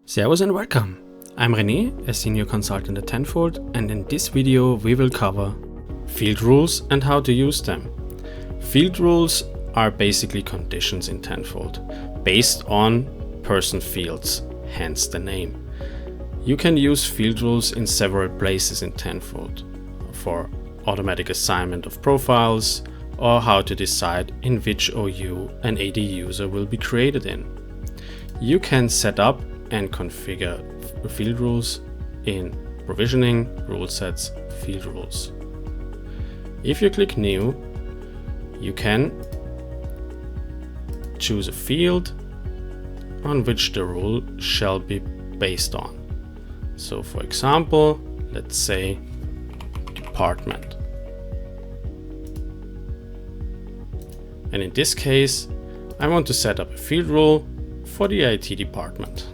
Servus and welcome! I'm René, a senior consultant at Tenfold, and in this video we will cover field rules and how to use them. Field rules are basically conditions in Tenfold, based on person fields, hence the name. You can use field rules in several places in Tenfold, for automatic assignment of profiles, or how to decide in which OU an AD user will be created in. You can set up and configure field rules in provisioning, rule sets, field rules. If you click new, you can choose a field on which the rule shall be based on. So for example, let's say department. And in this case, I want to set up a field rule for the IT department.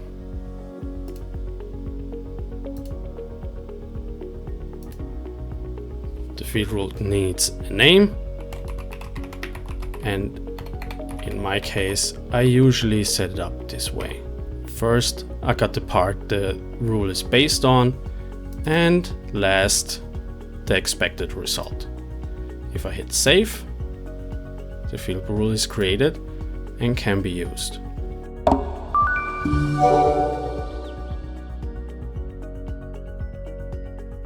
The field rule needs a name, and in my case I usually set it up this way. First I got the part the rule is based on, and last the expected result. If I hit save, the field rule is created and can be used.